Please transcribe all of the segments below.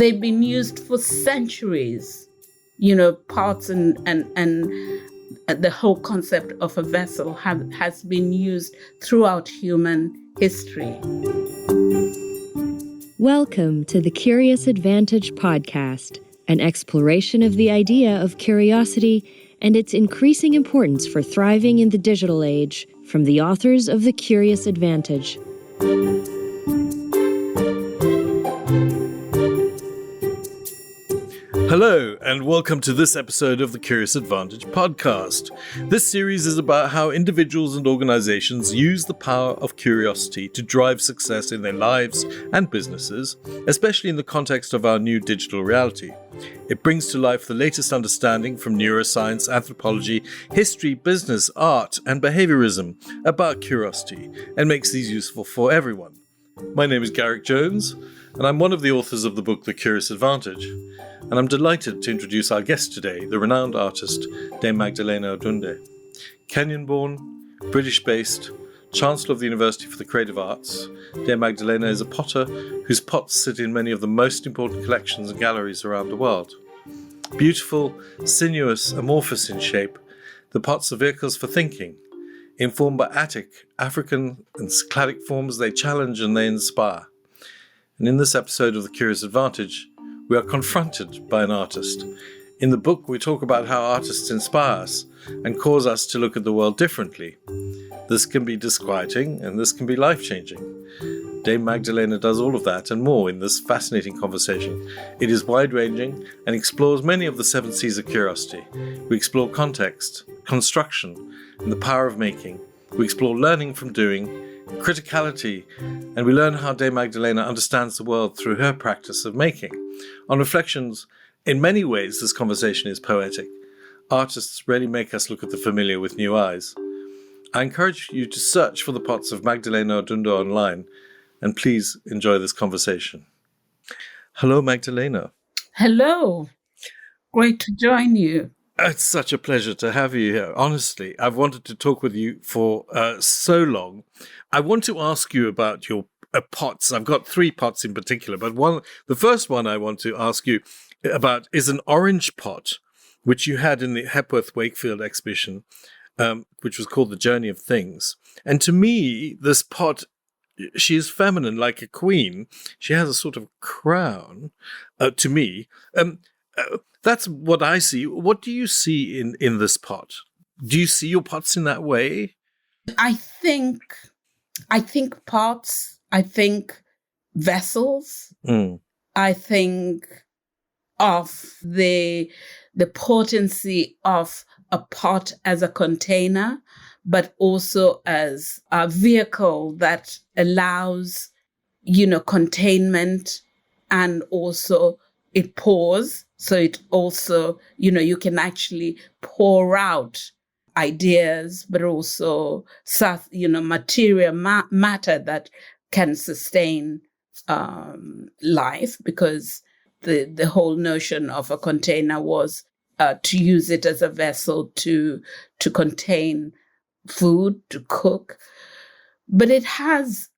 They've been used for centuries. Pots and the whole concept of a vessel has been used throughout human history. Welcome to the Curious Advantage podcast, an exploration of the idea of curiosity and its increasing importance for thriving in the digital age, from the authors of The Curious Advantage. Hello, and welcome to this episode of the Curious Advantage podcast. This series is about how individuals and organizations use the power of curiosity to drive success in their lives and businesses, especially in the context of our new digital reality. It brings to life the latest understanding from neuroscience, anthropology, history, business, art, and behaviourism about curiosity, and makes these useful for everyone. My name is Garrick Jones, and I'm one of the authors of the book The Curious Advantage. And I'm delighted to introduce our guest today, the renowned artist Dame Magdalene Odundo. Kenyan-born, British-based, Chancellor of the University for the Creative Arts, Dame Magdalene is a potter whose pots sit in many of the most important collections and galleries around the world. Beautiful, sinuous, amorphous in shape, the pots are vehicles for thinking. Informed by Attic, African and Cycladic forms, they challenge and they inspire. And in this episode of The Curious Advantage, we are confronted by an artist. In the book, we talk about how artists inspire us and cause us to look at the world differently. This can be disquieting and this can be life-changing. Dame Magdalena does all of that and more in this fascinating conversation. It is wide-ranging and explores many of the seven C's of curiosity. We explore context, construction, and the power of making. We explore learning from doing, criticality, and we learn how Dame Magdalena understands the world through her practice of making. On reflections, in many ways this conversation is poetic. Artists really make us look at the familiar with new eyes. I encourage you to search for the pots of Magdalene Odundo online, and please enjoy this conversation. Hello, Magdalena. Hello. Great to join you. It's such a pleasure to have you here. Honestly, I've wanted to talk with you for so long. I want to ask you about your pots. I've got three pots in particular, but the first one I want to ask you about is an orange pot, which you had in the Hepworth Wakefield exhibition, which was called The Journey of Things. And to me, this pot, she is feminine like a queen. She has a sort of crown, to me. That's what I see. What do you see in this pot? Do you see your pots in that way? I think pots. I think vessels. I think of the potency of a pot as a container, but also as a vehicle that allows, containment, and also it pours. So it also, you can actually pour out ideas, but also, material matter that can sustain life, because the whole notion of a container was to use it as a vessel to contain food, to cook. But it has,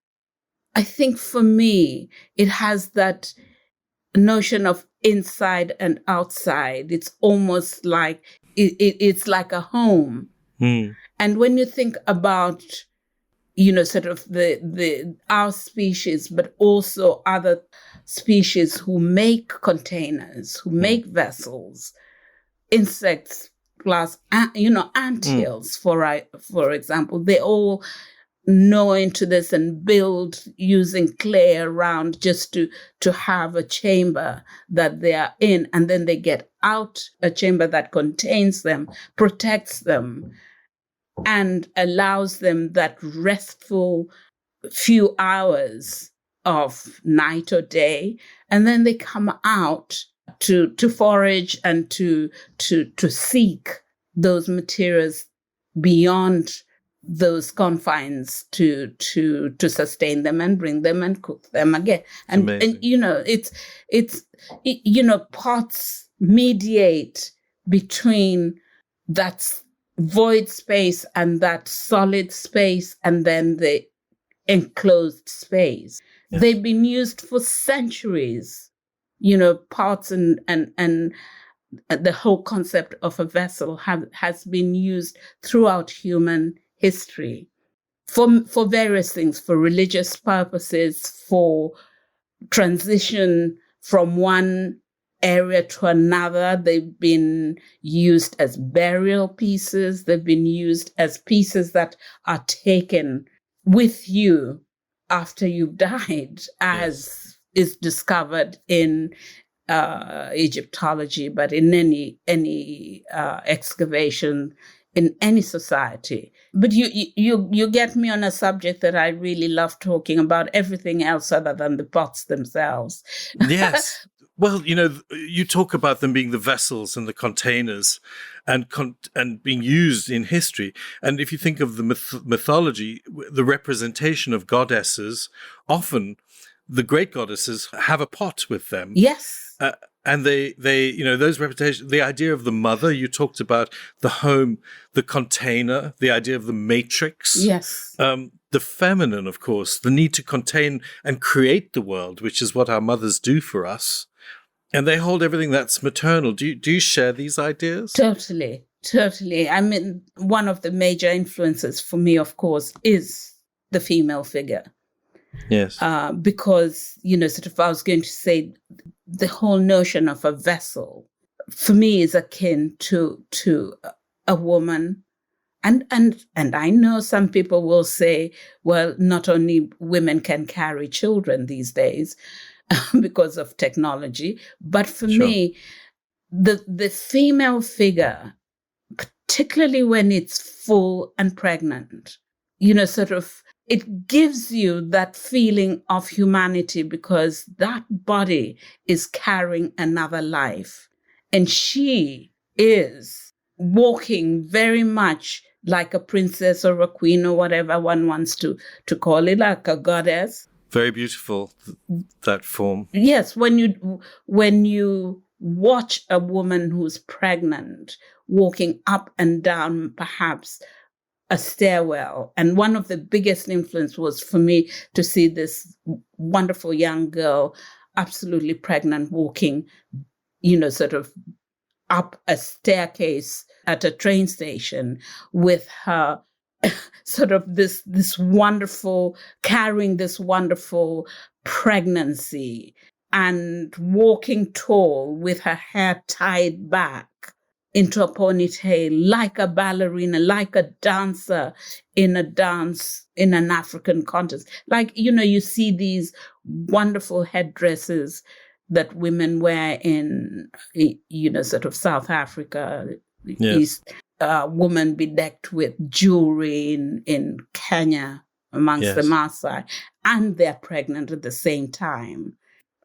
I think for me, it has that notion of inside and outside. It's almost like it's like a home. And when you think about, sort of our species, but also other species who make containers, who make vessels, insects plus, anthills, for example, they all know into this and build using clay around just to have a chamber that they are in, and then they get out a chamber that contains them, protects them, and allows them that restful few hours of night or day, and then they come out to forage and to seek those materials beyond those confines to sustain them and bring them and cook them again. And pots mediate between that void space and that solid space and then the enclosed space. Yes. They've been used for centuries. pots and the whole concept of a vessel has been used throughout human history for various things, for religious purposes, for transition from one area to another. They've been used as burial pieces. They've been used as pieces that are taken with you after you've died, as is discovered in Egyptology, but in any excavation in any society. But you get me on a subject that I really love talking about, everything else other than the pots themselves. Yes. Well, you talk about them being the vessels and the containers and being used in history. And if you think of the mythology, the representation of goddesses, often the great goddesses have a pot with them. Yes. And they those representations, the idea of the mother, you talked about the home, the container, the idea of the matrix. Yes. The feminine, of course, the need to contain and create the world, which is what our mothers do for us. And they hold everything that's maternal. Do you share these ideas? Totally. I mean, one of the major influences for me, of course, is the female figure. Yes. Because, sort of, I was going to say, the whole notion of a vessel, for me, is akin to a woman. And I know some people will say, well, not only women can carry children these days because of technology, but for me, the female figure, particularly when it's full and pregnant, sort of, it gives you that feeling of humanity because that body is carrying another life. And she is walking very much like a princess or a queen or whatever one wants to call it, like a goddess. Very beautiful, that form. Yes, when you watch a woman who's pregnant walking up and down perhaps a stairwell. And one of the biggest influence was for me to see this wonderful young girl, absolutely pregnant, walking, sort of up a staircase at a train station with her sort of this wonderful, carrying this wonderful pregnancy and walking tall with her hair tied back into a ponytail, like a ballerina, like a dancer in a dance in an African context. Like, you see these wonderful headdresses that women wear in, sort of South Africa, East, women bedecked with jewelry in Kenya amongst the Maasai, and they're pregnant at the same time.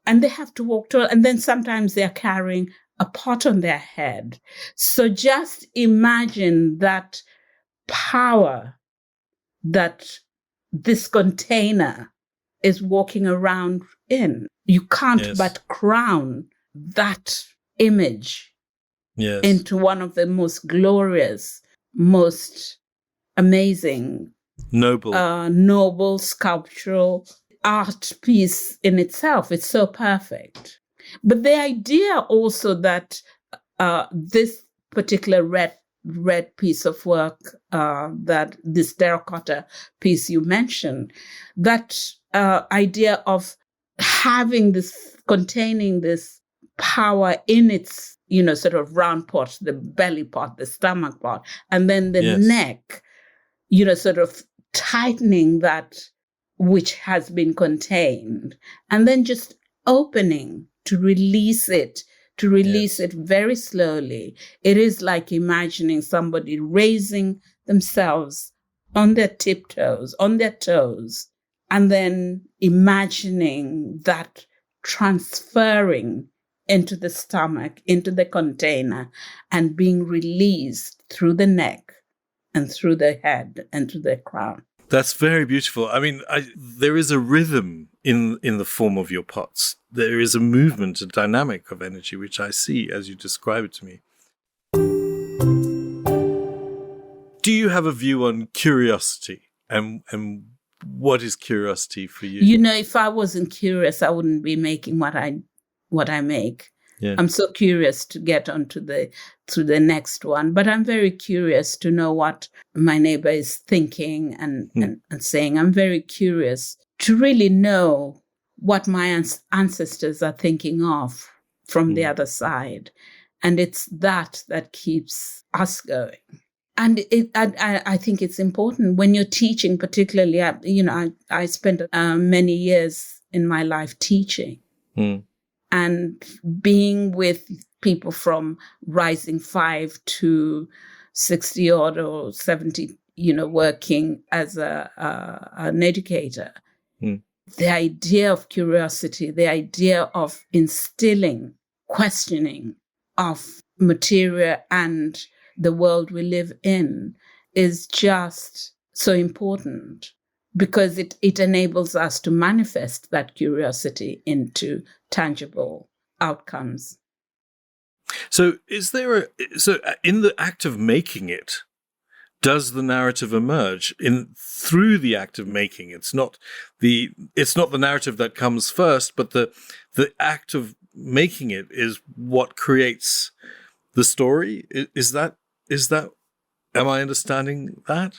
And they have to walk tall, and then sometimes they're carrying a pot on their head. So just imagine that power that this container is walking around in. You can't but crown that image into one of the most glorious, most amazing, noble sculptural art piece in itself. It's so perfect. But the idea also that this particular red piece of work, that this terracotta piece you mentioned, that idea of having this, containing this power in its, sort of round pot, the belly part, the stomach part, and then the neck, sort of tightening that which has been contained, and then just opening to release it very slowly. It is like imagining somebody raising themselves on their tiptoes, on their toes, and then imagining that transferring into the stomach, into the container, and being released through the neck and through the head and to the crown. That's very beautiful. I mean, there is a rhythm in the form of your pots. There is a movement, a dynamic of energy, which I see as you describe it to me. Do you have a view on curiosity and what is curiosity for you? If I wasn't curious, I wouldn't be making what I what I make. Yeah. I'm so curious to get onto the next one, but I'm very curious to know what my neighbor is thinking and saying. I'm very curious to really know what my ancestors are thinking of from the other side. And it's that keeps us going. And I think it's important when you're teaching, particularly, I spent many years in my life teaching. And being with people from rising 5 to 60 odd or 70, working as an educator, the idea of curiosity, the idea of instilling, questioning of material and the world we live in is just so important, because it enables us to manifest that curiosity into tangible outcomes. So in the act of making it, does the narrative emerge through the act of making? It's not the narrative that comes first, but the act of making it is what creates the story. Is that am I understanding that?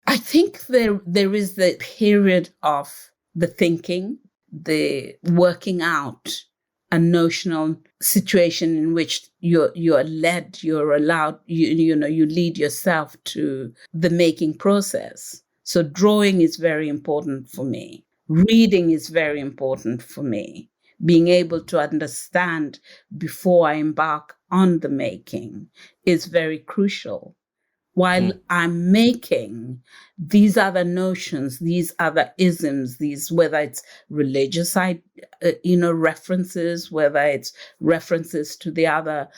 I think there is the period of the thinking, the working out a notional situation in which you're led, you're allowed, you lead yourself to the making process. So drawing is very important for me. Reading is very important for me. Being able to understand before I embark on the making is very crucial. While I'm making, these other notions, these other isms, whether it's religious, references, whether it's references to the other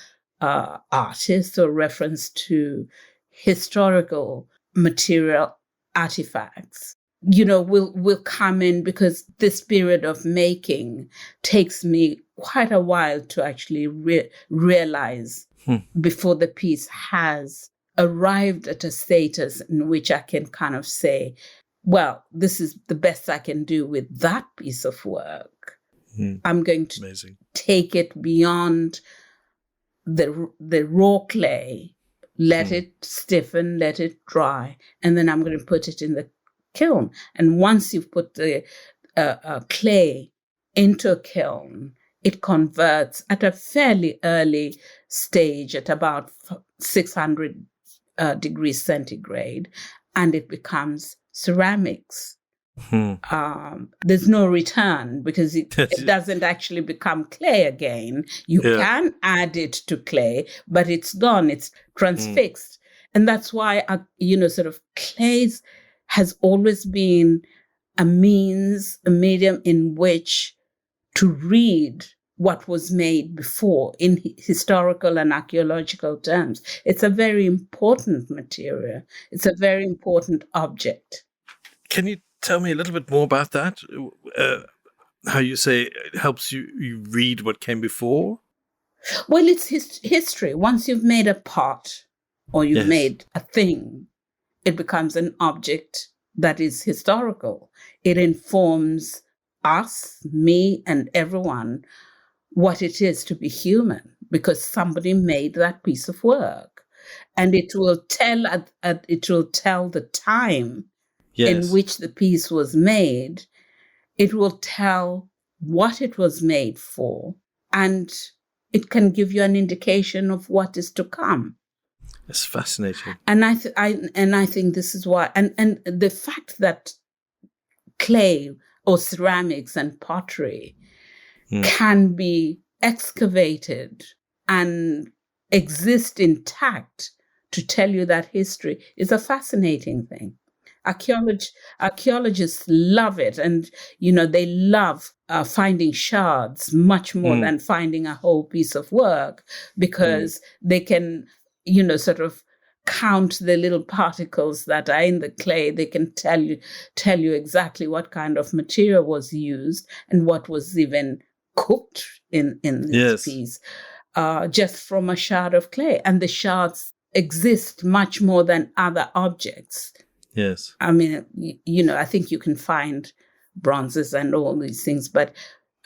artists or reference to historical material artifacts, will come in, because this period of making takes me quite a while to actually realize before the piece has arrived at a status in which I can kind of say, well, this is the best I can do with that piece of work. I'm going to take it beyond the raw clay, let it stiffen, let it dry, and then I'm going to put it in the kiln. And once you've put the clay into a kiln, it converts at a fairly early stage at about 600 degrees centigrade, and it becomes ceramics. There's no return, because it doesn't actually become clay again. You can add it to clay, but it's gone, it's transfixed. And that's why, sort of clay has always been a medium in which to read what was made before in historical and archaeological terms. It's a very important material. It's a very important object. Can you tell me a little bit more about that? How you say it helps you read what came before? Well, it's history. Once you've made a pot or you've made a thing, it becomes an object that is historical. It informs us, me, and everyone what it is to be human, because somebody made that piece of work, and it will tell the time in which the piece was made. It will tell what it was made for, and it can give you an indication of what is to come. It's fascinating. And I think this is why, and the fact that clay or ceramics and pottery can be excavated and exist intact to tell you that history is a fascinating thing. Archaeologists love it, and they love finding shards much more than finding a whole piece of work, because they can sort of count the little particles that are in the clay. They can tell you exactly what kind of material was used and what was even cooked in this piece, just from a shard of clay. And the shards exist much more than other objects. Yes. I mean, I think you can find bronzes and all these things, but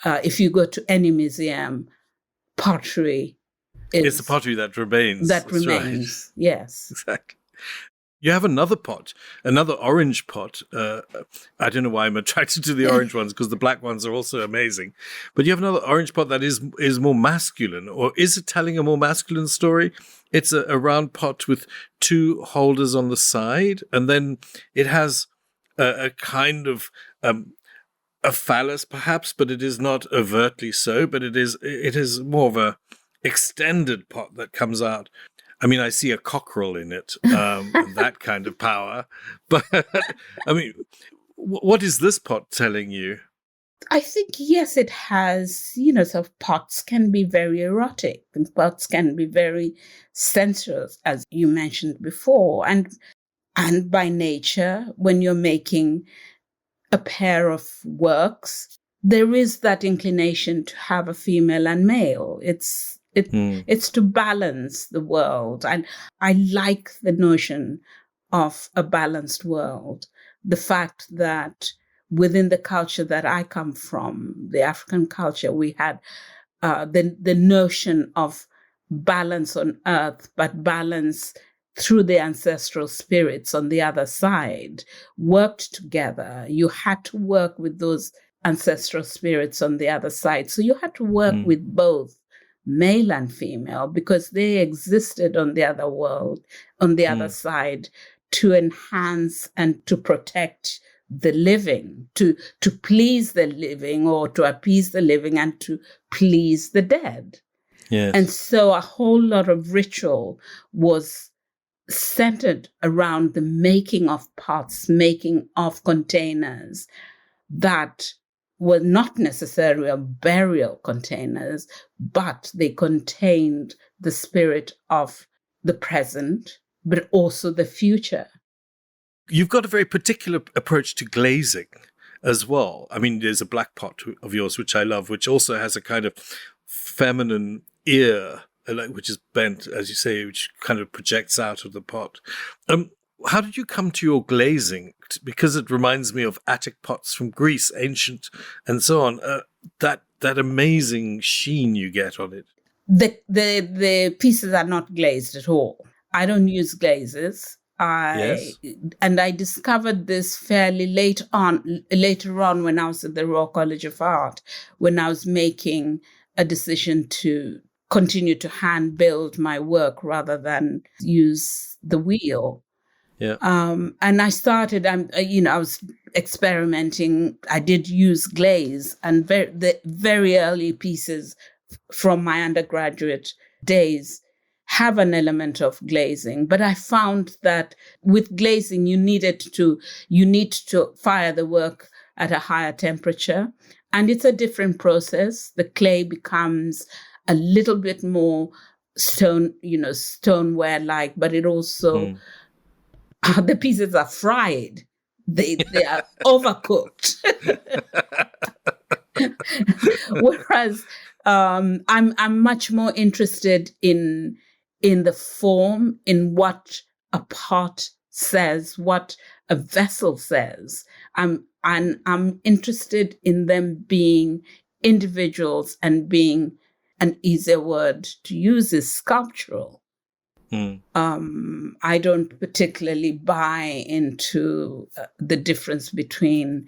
if you go to any museum, pottery it's the pottery that remains. That remains, right. Yes. Exactly. You have another pot, another orange pot. I don't know why I'm attracted to the orange ones, because the black ones are also amazing. But you have another orange pot that is more masculine, or is it telling a more masculine story? It's a round pot with two holders on the side, and then it has a kind of a phallus, perhaps, but it is not overtly so. But it is more of a extended pot that comes out. I mean, I see a cockerel in it, and that kind of power. But, I mean, what is this pot telling you? I think, yes, it has, so pots can be very erotic, and pots can be very sensuous, as you mentioned before. And by nature, when you're making a pair of works, there is that inclination to have a female and male. It's to balance the world. And I like the notion of a balanced world. The fact that within the culture that I come from, the African culture, we had the notion of balance on earth, but balance through the ancestral spirits on the other side, worked together. You had to work with those ancestral spirits on the other side. So you had to work with both male and female, because they existed on the other world, on the other side, to enhance and to protect the living, to please the living, or to appease the living, and to please the dead. Yes. And so a whole lot of ritual was centered around the making of pots, making of containers that were not necessarily burial containers, but they contained the spirit of the present, but also the future. You've got a very particular approach to glazing as well. I mean, there's a black pot of yours, which I love, which also has a kind of feminine ear, which is bent, as you say, which kind of projects out of the pot. How did you come to your glazing? Because it reminds me of Attic pots from Greece, ancient and so on. That amazing sheen you get on it. The pieces are not glazed at all. I don't use glazes. Yes. And I discovered this fairly later on when I was at the Royal College of Art, when I was making a decision to continue to hand build my work rather than use the wheel. Yeah. And I started, I was experimenting. I did use glaze, and the very early pieces from my undergraduate days have an element of glazing. But I found that with glazing, you need to fire the work at a higher temperature. And it's a different process. The clay becomes a little bit more stoneware-like, but it also, the pieces are fried. They are overcooked. Whereas I'm much more interested in the form, in what a pot says, what a vessel says. I'm interested in them being individuals, and being, an easier word to use is sculptural. I don't particularly buy into the difference between,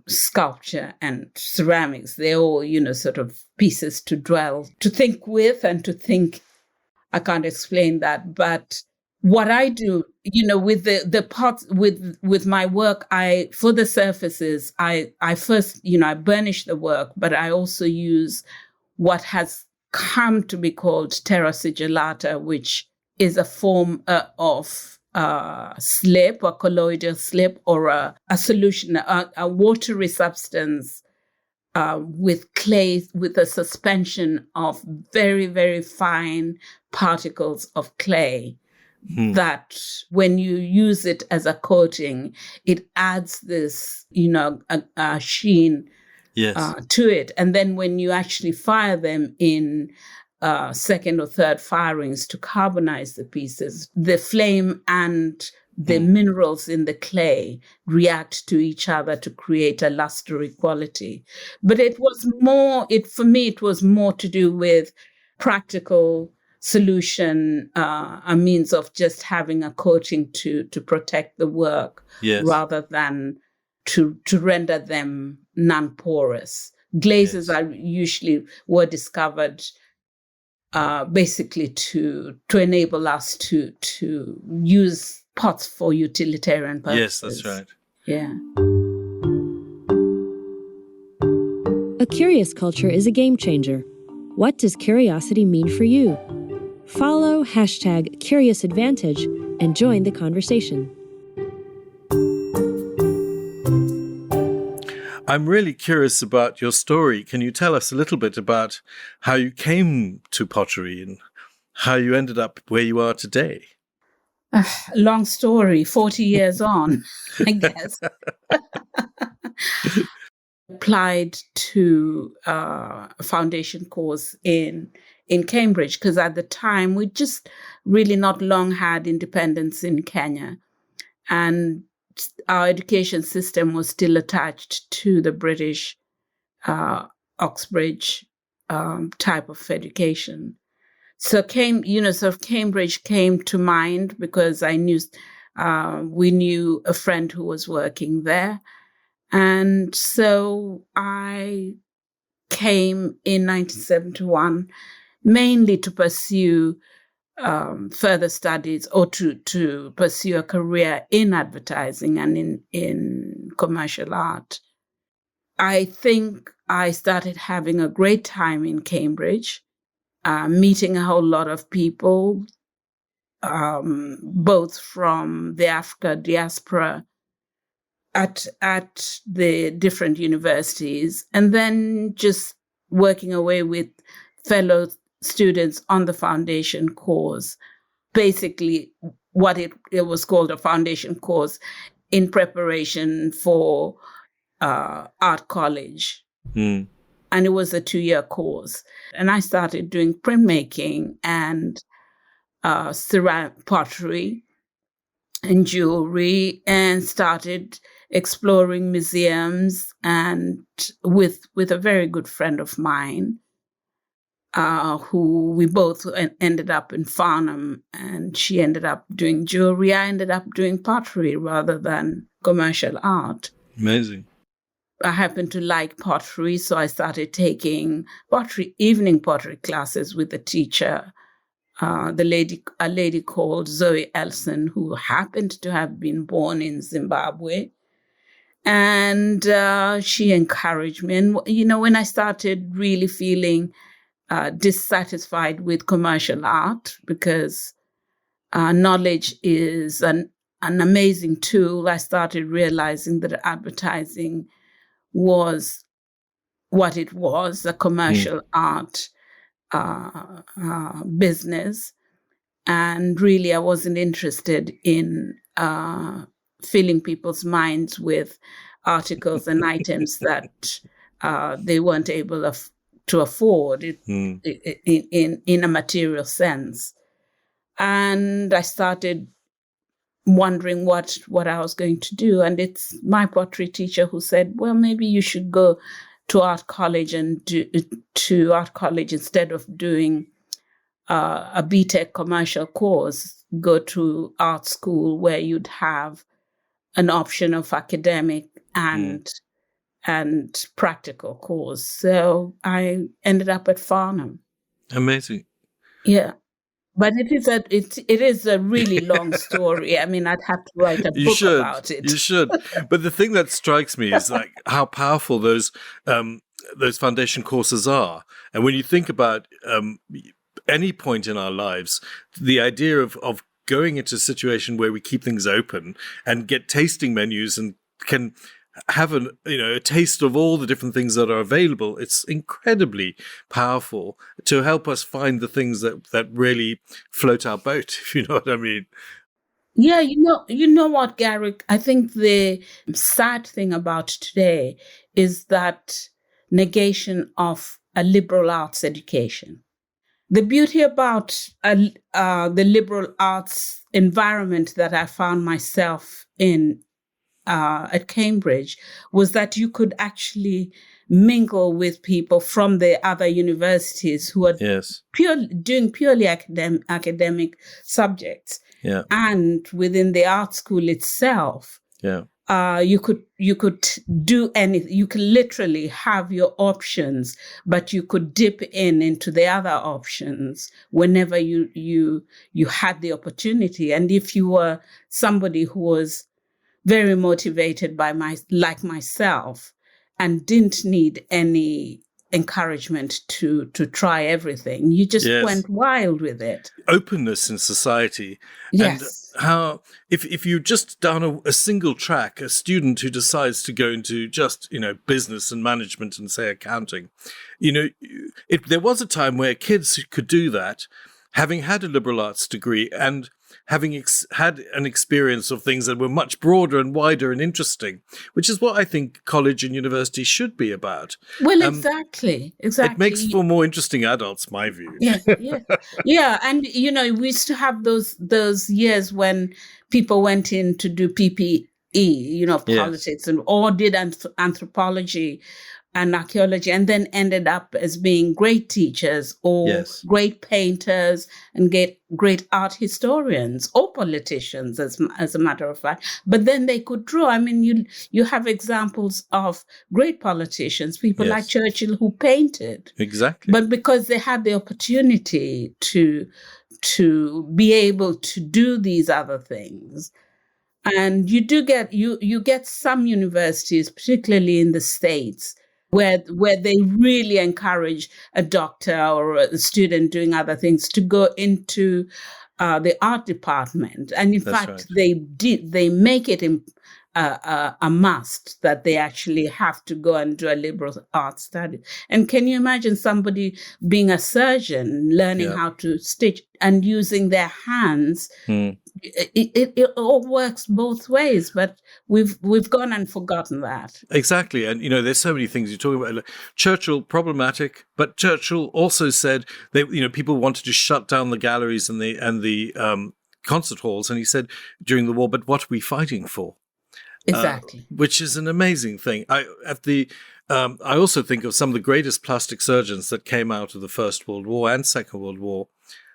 sculpture and ceramics. They're all, sort of pieces to dwell, to think with, and to think. I can't explain that, but what I do, with the pots, with my work, for the surfaces, I first, I burnish the work, but I also use what has come to be called terra sigillata, which is a form of slip, or colloidal slip, or a solution, a watery substance with clay, with a suspension of very, very fine particles of clay, that when you use it as a coating, it adds this, a sheen to it. And then when you actually fire them in second or third firings to carbonize the pieces, the flame and the minerals in the clay react to each other to create a luster quality. But it was more, for me, it was more to do with practical solution, a means of just having a coating to protect the work, Yes. rather than to render them non-porous. Glazes Yes. were discovered basically to enable us to use pots for utilitarian purposes. Yes, that's right. Yeah. A curious culture is a game changer. What does curiosity mean for you? Follow #CuriousAdvantage and join the conversation. I'm really curious about your story. Can you tell us a little bit about how you came to pottery and how you ended up where you are today? Long story, 40 years on, I guess. Applied to a foundation course in Cambridge, because at the time we just really not long had independence in Kenya, and our education system was still attached to the British Oxbridge type of education. So Cambridge came to mind because I knew we knew a friend who was working there. And so I came in 1971 mainly to pursue further studies, or to pursue a career in advertising and in commercial art. I think I started having a great time in Cambridge, meeting a whole lot of people, both from the Africa diaspora at the different universities, and then just working away with fellow students on the foundation course. Basically, what it was called a foundation course in preparation for art college. And it was a 2-year course. And I started doing printmaking and ceramic pottery and jewelry, and started exploring museums, and with a very good friend of mine, who we both ended up in Farnham, and she ended up doing jewelry. I ended up doing pottery rather than commercial art. Amazing. I happened to like pottery, so I started taking evening pottery classes with a teacher, a lady called Zoe Elson, who happened to have been born in Zimbabwe. And she encouraged me. And, when I started really feeling dissatisfied with commercial art, because knowledge is an amazing tool, I started realizing that advertising was what it was, a commercial art business. And really, I wasn't interested in filling people's minds with articles and items that they weren't able to afford in a material sense. And I started wondering what I was going to do. And it's my pottery teacher who said, well, maybe you should go to art college instead of doing a BTEC commercial course. Go to art school where you'd have an option of academic and practical course. So I ended up at Farnham. Amazing. Yeah. But it is a really long story. I mean, I'd have to write a book about it. You should. But the thing that strikes me is like how powerful those foundation courses are. And when you think about any point in our lives, the idea of going into a situation where we keep things open and get tasting menus and can have a taste of all the different things that are available, it's incredibly powerful to help us find the things that really float our boat, if you know what I mean. Yeah, you know what, Garrick? I think the sad thing about today is that negation of a liberal arts education. The beauty about the liberal arts environment that I found myself in at Cambridge was that you could actually mingle with people from the other universities who are doing purely academic subjects. Yeah. And within the art school itself, you could do anything. You could literally have your options, but you could dip into the other options whenever you had the opportunity. And if you were somebody who was very motivated like myself and didn't need any encouragement to try everything, you just went wild with it. Openness in society. Yes. And how if you just down a single track, a student who decides to go into just, business and management and say accounting, there was a time where kids could do that, having had a liberal arts degree and having had an experience of things that were much broader and wider and interesting, which is what I think college and university should be about. Well, exactly. It makes for more interesting adults, my view. Yeah. And, we used to have those years when people went in to do PPE, politics, or did anthropology and archaeology, and then ended up as being great teachers or great painters and great art historians or politicians, as a matter of fact. But then they could draw. I mean, you have examples of great politicians, people like Churchill, who painted. Exactly. But because they had the opportunity to be able to do these other things. And you do get some universities, particularly in the States, where they really encourage a doctor or a student doing other things to go into the art department. And in fact, they make it a must that they actually have to go and do a liberal arts study. And can you imagine somebody being a surgeon, learning how to stitch and using their hands? It all works both ways, but we've gone and forgotten that. Exactly. And, there's so many things you're talking about. Like Churchill, problematic, but Churchill also said people wanted to shut down the galleries and the concert halls. And he said during the war, but what are we fighting for? Exactly. Which is an amazing thing. I also think of some of the greatest plastic surgeons that came out of the First World War and Second World War.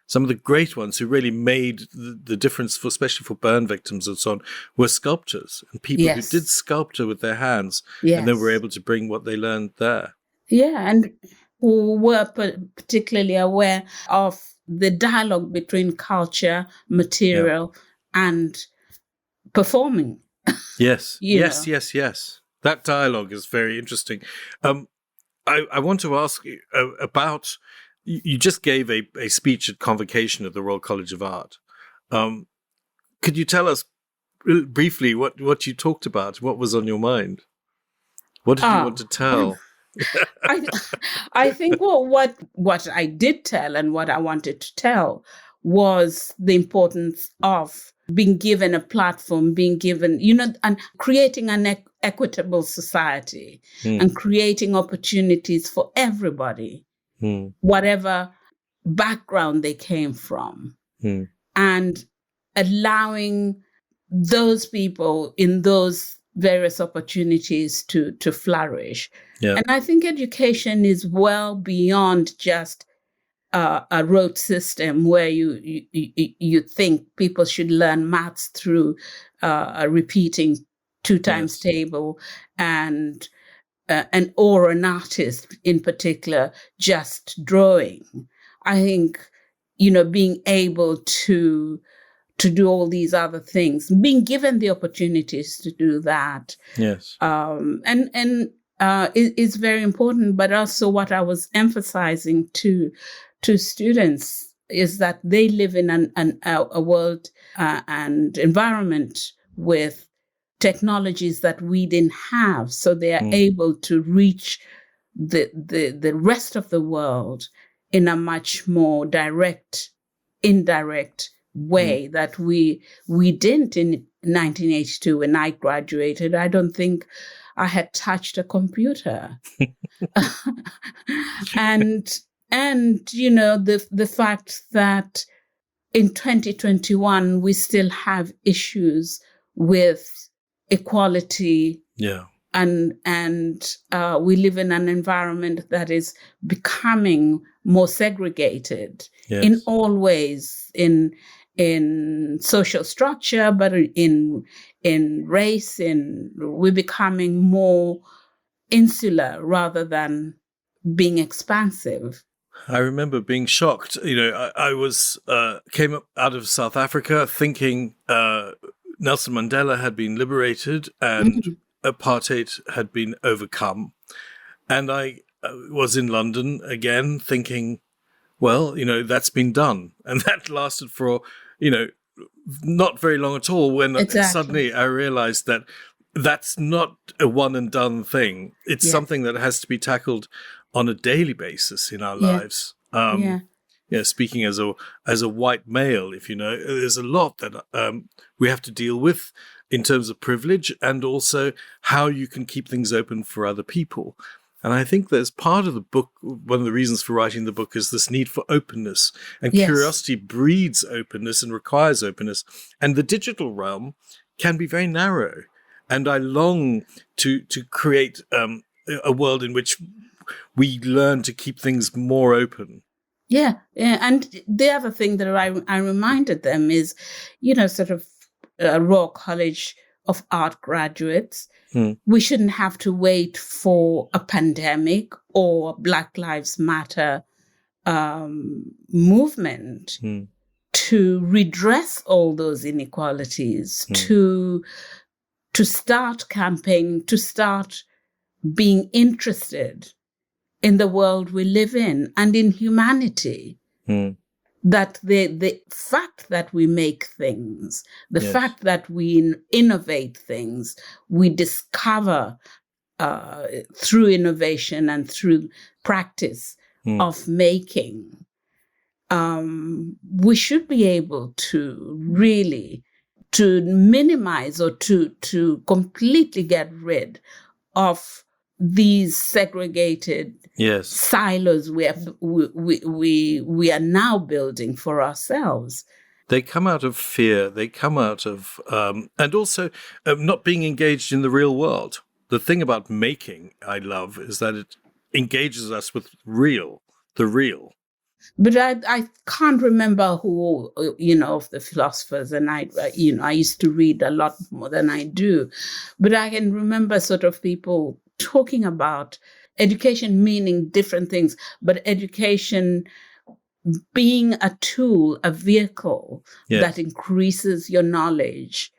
Some of the great ones who really made the difference, especially for burn victims and so on, were sculptors and people who did sculpture with their hands and then were able to bring what they learned there. Yeah, and who were particularly aware of the dialogue between culture, material, and performing. Yes. That dialogue is very interesting. I want to ask you about... You just gave a speech at convocation at the Royal College of Art. Could you tell us briefly what you talked about? What was on your mind? What did you want to tell? I think what I did tell and what I wanted to tell was the importance of being given a platform, being given, and creating an equitable society and creating opportunities for everybody. Whatever background they came from, and allowing those people in those various opportunities to flourish. And I think education is well beyond just a rote system where you think people should learn maths through repeating 2 times table or an artist in particular just drawing. I think, being able to do all these other things, being given the opportunities to do that. Yes. Is very important. But also what I was emphasizing to students is that they live in a world and environment with technologies that we didn't have, so they are able to reach the rest of the world in a much more indirect way that we didn't in 1982 when I graduated. I don't think I had touched a computer. and the fact that in 2021, we still have issues with equality. Yeah. And we live in an environment that is becoming more segregated in all ways, in social structure, but in race. We're becoming more insular rather than being expansive. I remember being shocked. I was came up out of South Africa thinking Nelson Mandela had been liberated and apartheid had been overcome. And I was in London again thinking, well, that's been done. And that lasted for, not very long at all, when suddenly I realized that that's not a one and done thing. It's something that has to be tackled on a daily basis in our lives. Speaking as a white male, there's a lot that we have to deal with in terms of privilege, and also how you can keep things open for other people. And I think there's part of the book, one of the reasons for writing the book is this need for openness. And curiosity breeds openness and requires openness. And the digital realm can be very narrow. And I long to create a world in which we learn to keep things more open. Yeah. And the other thing that I reminded them is, sort of Royal College of Art graduates, we shouldn't have to wait for a pandemic or Black Lives Matter movement to redress all those inequalities, to start campaigning, to start being interested in the world we live in and in humanity. That the fact that we make things, the fact that we innovate things, we discover through innovation and through practice of making, we should be able to really to minimize or to completely get rid of these segregated silos we are now building for ourselves. They come out of fear. They come out of, and also not being engaged in the real world. The thing about making, I love, is that it engages us with the real. But I can't remember who, of the philosophers, and I used to read a lot more than I do, but I can remember sort of people talking about education meaning different things, but education being a tool, a vehicle that increases your knowledge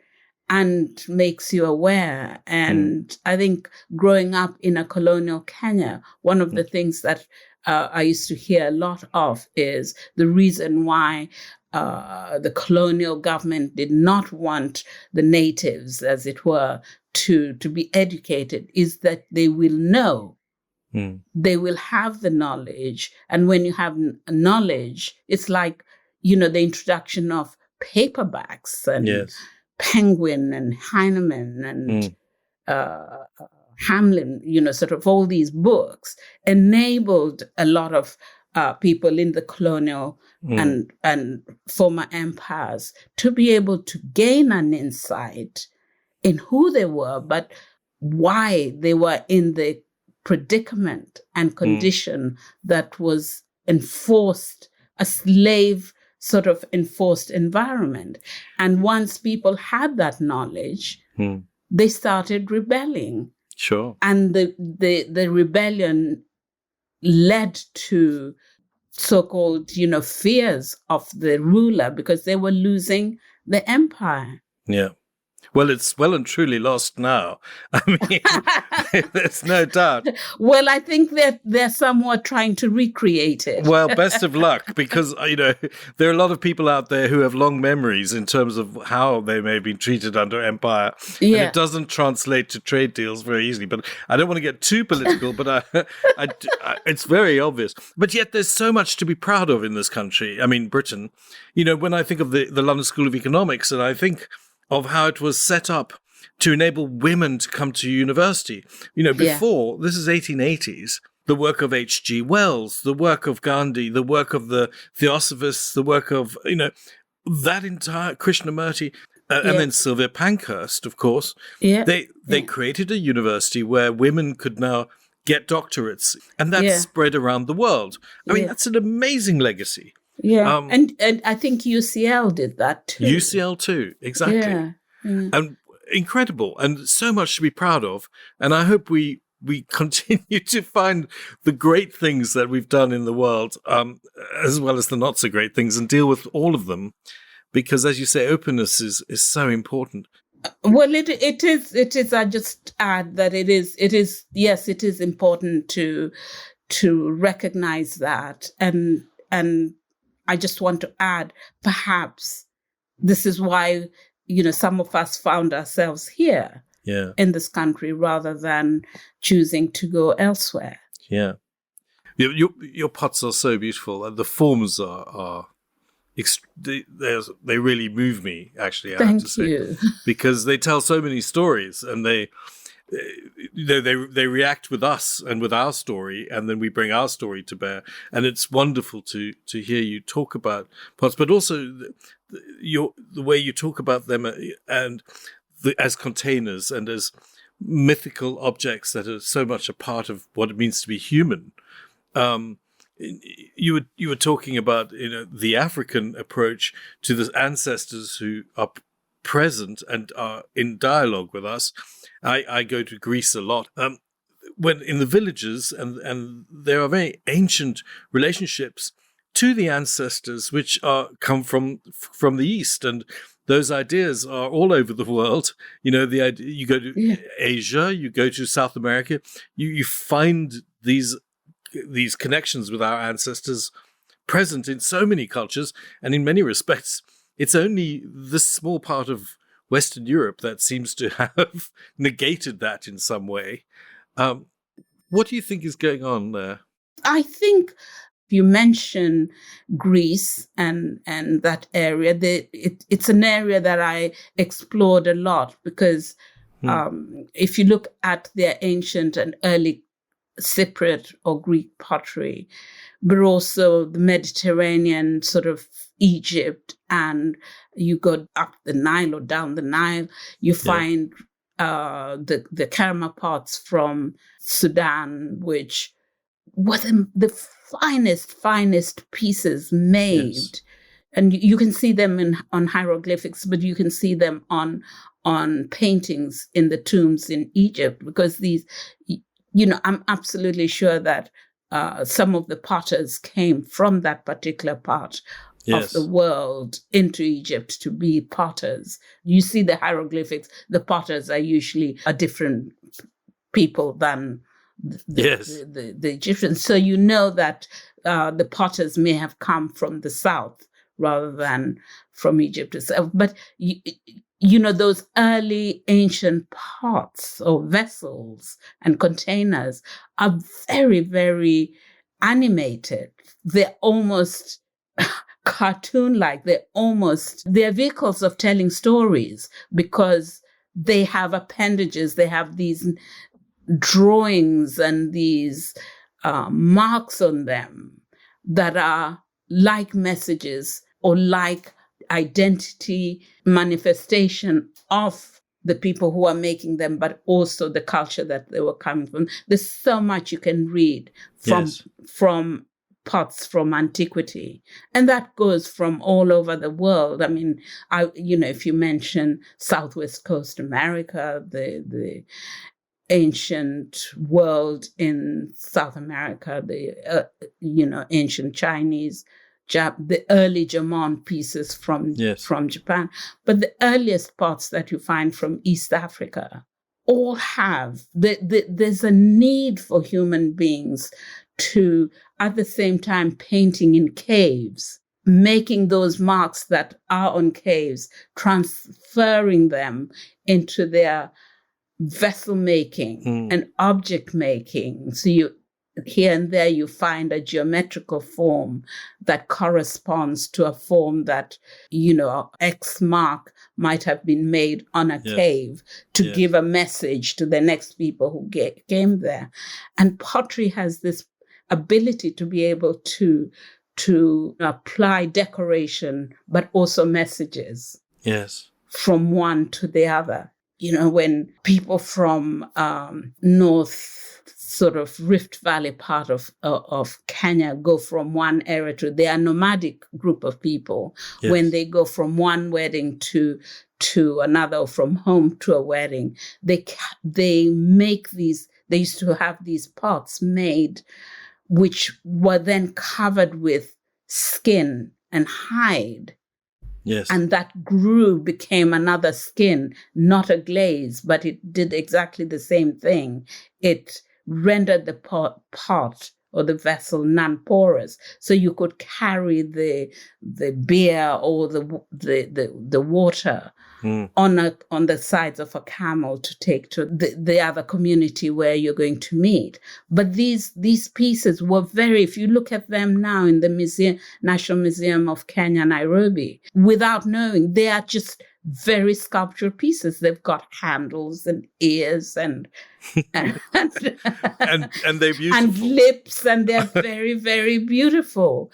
and makes you aware. And I think growing up in a colonial Kenya, one of the things that I used to hear a lot of is the reason why the colonial government did not want the natives, as it were, to be educated is that they will know. They will have the knowledge. And when you have knowledge, it's like, the introduction of paperbacks and Penguin and Heinemann and Hamlin, sort of all these books enabled a lot of people in the colonial and former empires to be able to gain an insight in who they were, but why they were in the predicament and condition that was enforced, a slave sort of enforced environment. And once people had that knowledge, they started rebelling. Sure. And the rebellion led to so-called, fears of the ruler because they were losing the empire. Yeah. Well, it's well and truly lost now. I mean, there's no doubt. Well, I think that they're somewhat trying to recreate it. Well, best of luck, because, there are a lot of people out there who have long memories in terms of how they may have been treated under empire. And it doesn't translate to trade deals very easily. But I don't want to get too political, but it's very obvious. But yet there's so much to be proud of in this country. I mean, Britain. When I think of the London School of Economics, and I think of how it was set up to enable women to come to university. Before, this is 1880s, the work of H.G. Wells, the work of Gandhi, the work of the Theosophists, the work of, that entire Krishnamurti, and then Sylvia Pankhurst, of course, they created a university where women could now get doctorates, and that's spread around the world. I mean, that's an amazing legacy. Yeah, and I think UCL did that too. UCL too, exactly. Yeah. And incredible, and so much to be proud of. And I hope we continue to find the great things that we've done in the world, as well as the not so great things, and deal with all of them. Because, as you say, openness is so important. Well, it is. I just add that it is. Yes, it is important to recognize that, and I just want to add, perhaps this is why some of us found ourselves here, in this country, rather than choosing to go elsewhere. Yeah, your pots are so beautiful. The forms are they really move me, actually. I have to say. Thank you. Because they tell so many stories, and they react with us and with our story, and then we bring our story to bear. And it's wonderful to hear you talk about pots, but also the way you talk about them and as containers and as mythical objects that are so much a part of what it means to be human. You were talking about the African approach to the ancestors who are present and are in dialogue with us. I go to Greece a lot. When in the villages, and there are very ancient relationships to the ancestors which come from the East, and those ideas are all over the world. The idea, you go to Asia, you go to South America, you find these connections with our ancestors present in so many cultures, and in many respects, it's only this small part of Western Europe that seems to have negated that in some way. What do you think is going on there? I think you mention Greece and that area. It's an area that I explored a lot because if you look at their ancient and early Cypriot or Greek pottery, but also the Mediterranean, sort of Egypt, and you go up the Nile or down the Nile, you find the karma pots from Sudan, which were the finest pieces made. Yes. And you can see them on hieroglyphics, but you can see them on paintings in the tombs in Egypt, because these, I'm absolutely sure that some of the potters came from that particular part of the world into Egypt to be potters. You see the hieroglyphics, the potters are usually a different people than the Egyptians. So you know that the potters may have come from the south rather than from Egypt itself. But those early ancient pots or vessels and containers are very, very animated. They're almost cartoon-like. They're vehicles of telling stories, because they have appendages. They have these drawings and these marks on them that are like messages or like identity manifestation of the people who are making them, but also the culture that they were coming from. There's so much you can read from pots from antiquity, and that goes from all over the world. I mean, if you mention Southwest Coast America, the ancient world in South America, the ancient Chinese, the early Jamon pieces from Japan, but the earliest pots that you find from East Africa all have, there's a need for human beings to, at the same time, painting in caves, making those marks that are on caves, transferring them into their vessel making and object making. So here and there you find a geometrical form that corresponds to a form that, X mark might have been made on a cave to give a message to the next people who came there. And pottery has this ability to be able to to apply decoration, but also messages. Yes. From one to the other. When people from north, sort of Rift Valley part of Kenya go from one area to, they are nomadic group of people. Yes. When they go from one wedding to another, or from home to a wedding, they make these. They used to have these pots made, which were then covered with skin and hide. Yes. And that became another skin, not a glaze, but it did exactly the same thing. It rendered the pot or the vessel non-porous, so you could carry the beer or the water on the sides of a camel to take to the other community where you're going to meet. But these pieces were if you look at them now in the National Museum of Kenya, Nairobi, without knowing, they are just very sculptured pieces. They've got handles and ears and and they're beautiful. And lips, and they're very, very beautiful.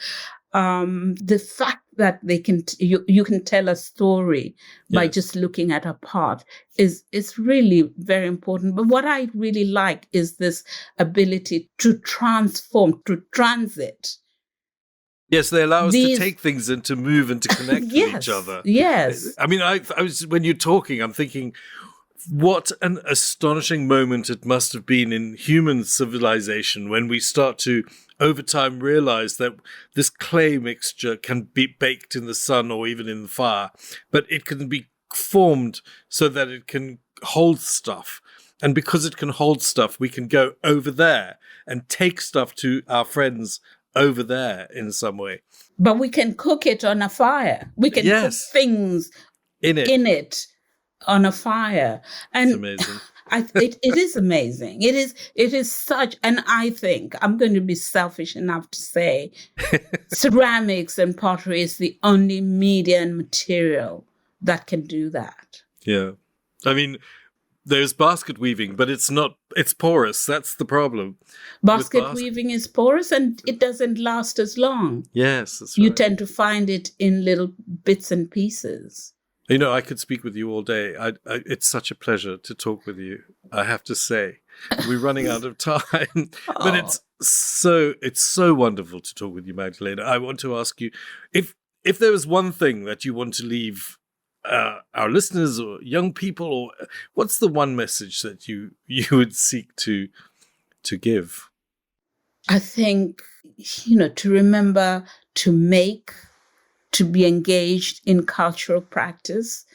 The fact that they can you can tell a story by just looking at a part is really very important. But what I really like is this ability to transform, to transit. Yes, they allow us to take things and to move and to connect with each other. Yes. I mean, I was, when you're talking, I'm thinking, what an astonishing moment it must have been in human civilization when we start to, over time, realize that this clay mixture can be baked in the sun or even in the fire, but it can be formed so that it can hold stuff. And because it can hold stuff, we can go over there and take stuff to our friends over there in some way. But we can cook it on a fire. We can cook things in it on a fire. And it's amazing. It is amazing. It is such, and I think I'm going to be selfish enough to say ceramics and pottery is the only media and material that can do that. Yeah. I mean, there's basket weaving, but it's porous. That's the problem. Basket weaving is porous and it doesn't last as long. Yes, that's right. You tend to find it in little bits and pieces. You know, I could speak with you all day. It's such a pleasure to talk with you, I have to say. We're running out of time. But it's so wonderful to talk with you, Magdalena. I want to ask you, if there was one thing that you want to leave our listeners or young people, or what's the one message that you would seek to give? I think, to remember to make, to be engaged in cultural practice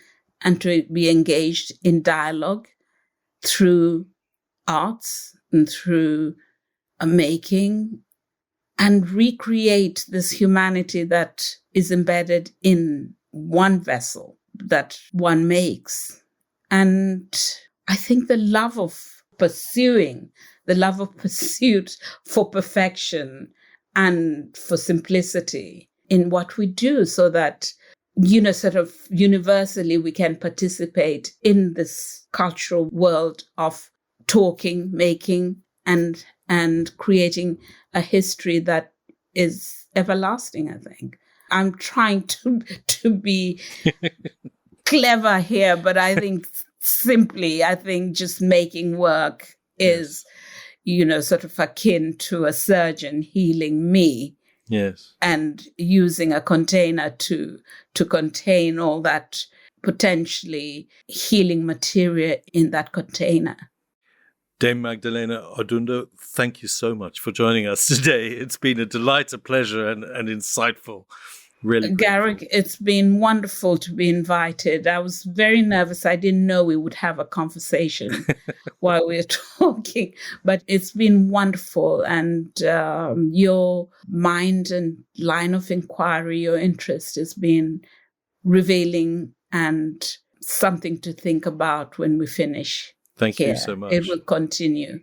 and to be engaged in dialogue through arts and through making, and recreate this humanity that is embedded in one vessel that one makes. And I think the love of pursuit for perfection and for simplicity in what we do, so that, sort of universally we can participate in this cultural world of talking, making, and creating a history that is everlasting, I think. I'm trying to be clever here, but I think just making work is, sort of akin to a surgeon healing me. Yes. And using a container to contain all that potentially healing material in that container. Dame Magdalene Odundo, thank you so much for joining us today. It's been a delight, a pleasure, and insightful. Really, Garrick, it's been wonderful to be invited. I was very nervous. I didn't know we would have a conversation while we were talking, but it's been wonderful. And your mind and line of inquiry, your interest has been revealing and something to think about when we finish. Thank you so much. It will continue.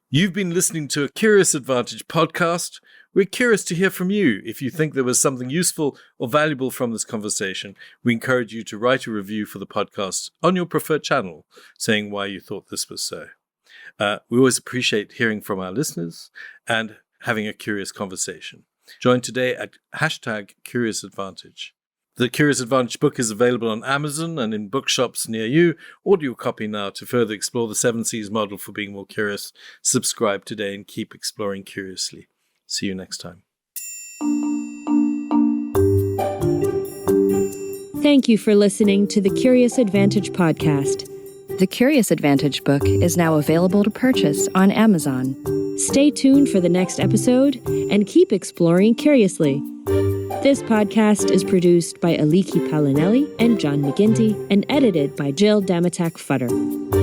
You've been listening to a Curious Advantage podcast. We're curious to hear from you. If you think there was something useful or valuable from this conversation, we encourage you to write a review for the podcast on your preferred channel, saying why you thought this was so. We always appreciate hearing from our listeners and having a curious conversation. Join today at #CuriousAdvantage. The Curious Advantage book is available on Amazon and in bookshops near you. Order your copy now to further explore the 7 C's model for being more curious. Subscribe today and keep exploring curiously. See you next time. Thank you for listening to the Curious Advantage podcast. The Curious Advantage book is now available to purchase on Amazon. Stay tuned for the next episode and keep exploring curiously. This podcast is produced by Aliki Palinelli and John McGinty and edited by Jill Damatak-Futter.